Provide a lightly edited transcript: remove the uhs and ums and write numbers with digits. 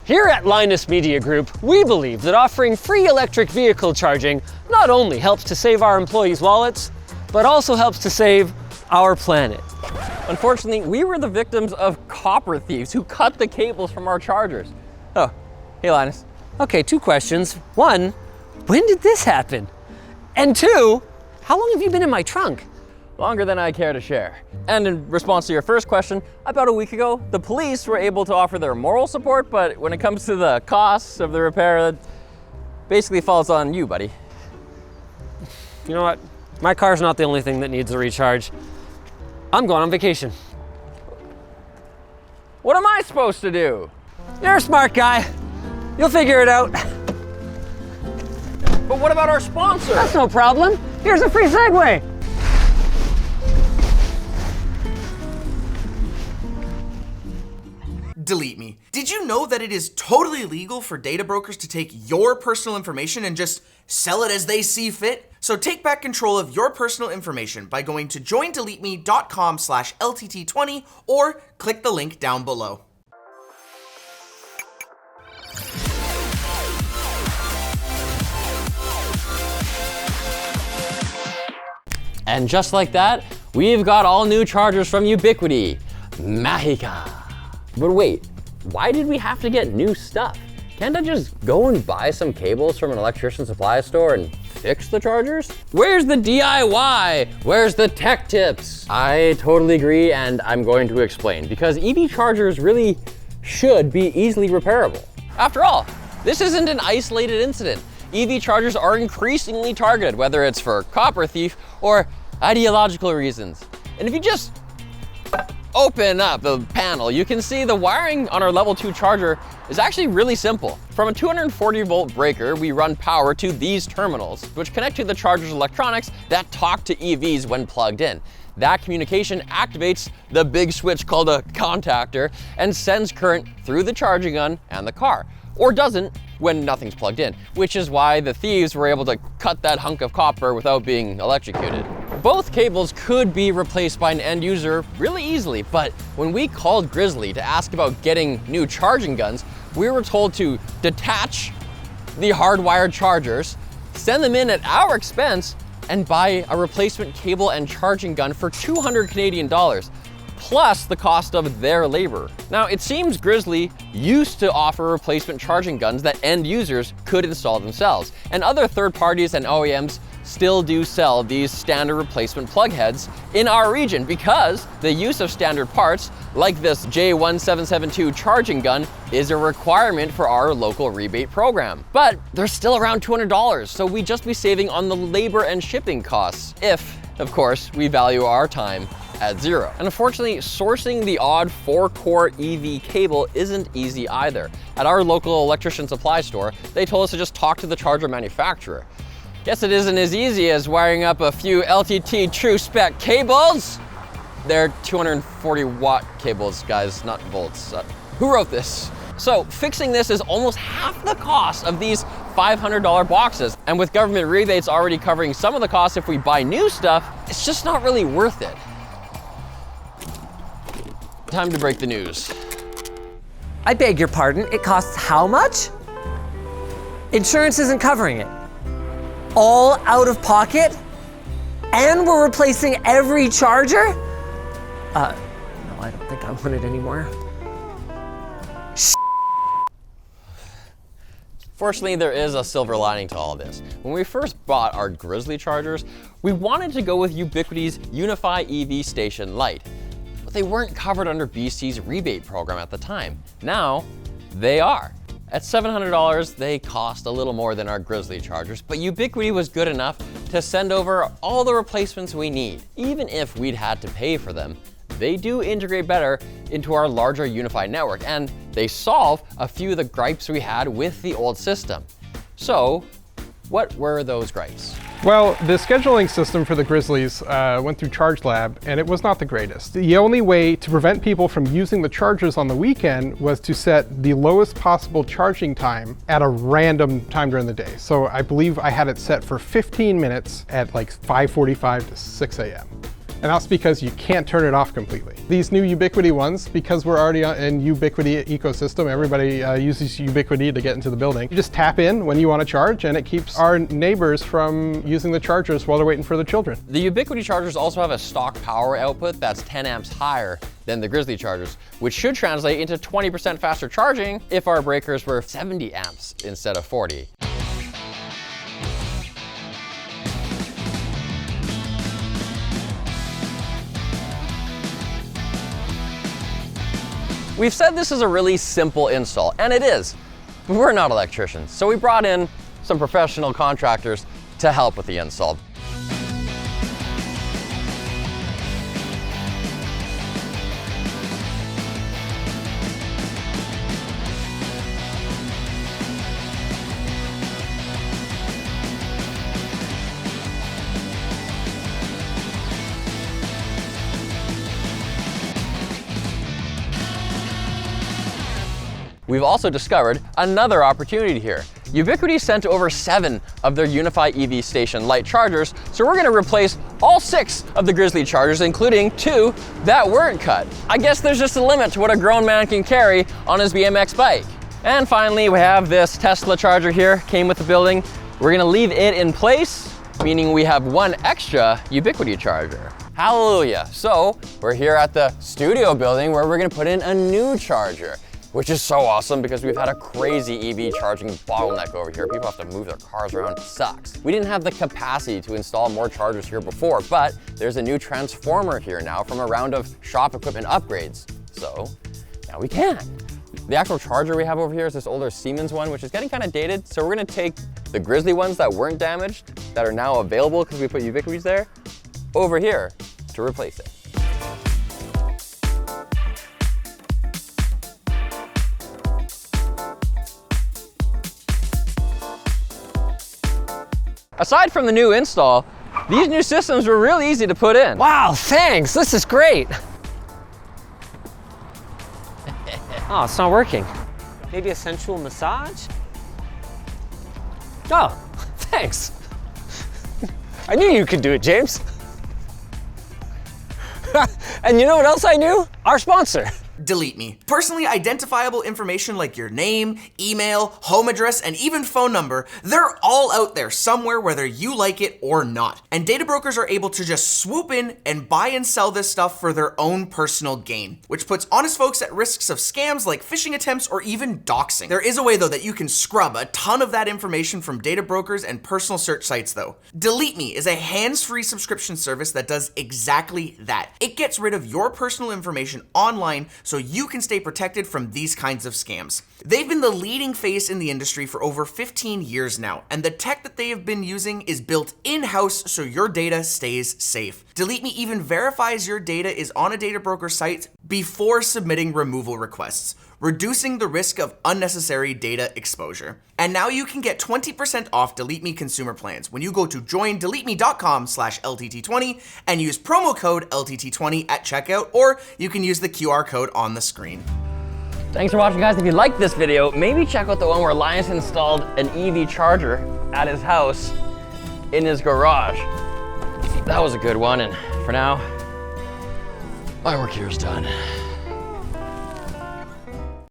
Here at Linus Media Group, we believe that offering free electric vehicle charging not only helps to save our employees' wallets, but also helps to save our planet. Unfortunately, we were the victims of copper thieves who cut the cables from our chargers. Oh, hey Linus. Okay, 2 questions. 1, when did this happen? And 2, how long have you been in my trunk? Longer than I care to share. And in response to your first question, about a week ago, the police were able to offer their moral support, but when it comes to the costs of the repair, it basically falls on you, buddy. You know what? My car's not the only thing that needs a recharge. I'm going on vacation. What am I supposed to do? You're a smart guy. You'll figure it out. But what about our sponsor? That's no problem. Here's a free Segway. Delete me. Did you know that it is totally legal for data brokers to take your personal information and just sell it as they see fit? So take back control of your personal information by going to joindeleteme.com/LTT20 or click the link down below. And just like that, we've got all new chargers from Ubiquiti. Mágica. But wait, why did we have to get new stuff? Can't I just go and buy some cables from an electrician supply store and fix the chargers? Where's the DIY? Where's the tech tips? I totally agree, and I'm going to explain, because EV chargers really should be easily repairable. After all, this isn't an isolated incident. EV chargers are increasingly targeted, whether it's for copper thief or ideological reasons. And if you just open up the panel, you can see the wiring on our level 2 charger is actually really simple. From a 240 volt breaker, we run power to these terminals, which connect to the charger's electronics that talk to EVs when plugged in. That communication activates the big switch called a contactor and sends current through the charging gun and the car, or doesn't when nothing's plugged in, which is why the thieves were able to cut that hunk of copper without being electrocuted. Both cables could be replaced by an end user really easily, but when we called Grizzl-E to ask about getting new charging guns, we were told to detach the hardwired chargers, send them in at our expense, and buy a replacement cable and charging gun for 200 Canadian dollars, plus the cost of their labor. Now, it seems Grizzl-E used to offer replacement charging guns that end users could install themselves, and other third parties and OEMs still do sell these standard replacement plug heads in our region because the use of standard parts, like this J1772 charging gun, is a requirement for our local rebate program. But they're still around $200, so we'd just be saving on the labor and shipping costs, if, of course, we value our time at 0. And unfortunately, sourcing the odd 4-core EV cable isn't easy either. At our local electrician supply store, they told us to just talk to the charger manufacturer. Guess it isn't as easy as wiring up a few LTT true spec cables. They're 240 watt cables, guys, not volts. Who wrote this? So fixing this is almost half the cost of these $500 boxes. And with government rebates already covering some of the costs if we buy new stuff, it's just not really worth it. Time to break the news. I beg your pardon, it costs how much? Insurance isn't covering it. All out of pocket? And we're replacing every charger? No, I don't think I want it anymore. Fortunately, there is a silver lining to all this. When we first bought our Grizzl-E chargers, we wanted to go with Ubiquiti's Unify EV Station Lite, but they weren't covered under BC's rebate program at the time. Now, they are. At $700, they cost a little more than our Grizzl-E chargers, but Ubiquiti was good enough to send over all the replacements we need. Even if we'd had to pay for them, they do integrate better into our larger unified network, and they solve a few of the gripes we had with the old system. So, what were those gripes? Well, the scheduling system for the Grizzlies went through ChargeLab, and it was not the greatest. The only way to prevent people from using the chargers on the weekend was to set the lowest possible charging time at a random time during the day. So I believe I had it set for 15 minutes at like 5:45 to 6 a.m. And that's because you can't turn it off completely. These new Ubiquiti ones, because we're already in Ubiquiti ecosystem, everybody uses Ubiquiti to get into the building. You just tap in when you want to charge, and it keeps our neighbors from using the chargers while they're waiting for the children. The Ubiquiti chargers also have a stock power output that's 10 amps higher than the Grizzl-E chargers, which should translate into 20% faster charging if our breakers were 70 amps instead of 40. We've said this is a really simple install, and it is. But we're not electricians, so we brought in some professional contractors to help with the install. We've also discovered another opportunity here. Ubiquiti sent over 7 of their Unify EV Station Lite chargers, so we're gonna replace all 6 of the Grizzl-E chargers, including 2 that weren't cut. I guess there's just a limit to what a grown man can carry on his BMX bike. And finally, we have this Tesla charger here, came with the building. We're gonna leave it in place, meaning we have 1 extra Ubiquiti charger. Hallelujah. So we're here at the studio building where we're gonna put in a new charger, which is so awesome because we've had a crazy EV charging bottleneck over here. People have to move their cars around, it sucks. We didn't have the capacity to install more chargers here before, but there's a new transformer here now from a round of shop equipment upgrades. So now we can. The actual charger we have over here is this older Siemens one, which is getting kind of dated. So we're gonna take the Grizzl-E ones that weren't damaged, that are now available because we put Ubiquitis there, over here to replace it. Aside from the new install, these new systems were really easy to put in. Wow, thanks, this is great. Oh, it's not working. Maybe a sensual massage? Oh, thanks. I knew you could do it, James. And you know what else I knew? Our sponsor. Delete Me. Personally identifiable information like your name, email, home address, and even phone number, they're all out there somewhere whether you like it or not. And data brokers are able to just swoop in and buy and sell this stuff for their own personal gain, which puts honest folks at risks of scams like phishing attempts or even doxing. There is a way though that you can scrub a ton of that information from data brokers and personal search sites though. Delete Me is a hands-free subscription service that does exactly that. It gets rid of your personal information online so you can stay protected from these kinds of scams. They've been the leading face in the industry for over 15 years now, and the tech that they have been using is built in-house so your data stays safe. Delete Me even verifies your data is on a data broker site before submitting removal requests, reducing the risk of unnecessary data exposure. And now you can get 20% off Delete Me consumer plans when you go to joindeleteme.com/LTT20 and use promo code LTT20 at checkout, or you can use the QR code on the screen. Thanks for watching, guys. If you liked this video, maybe check out the one where Linus installed an EV charger at his house in his garage. That was a good one, and for now, my work here is done.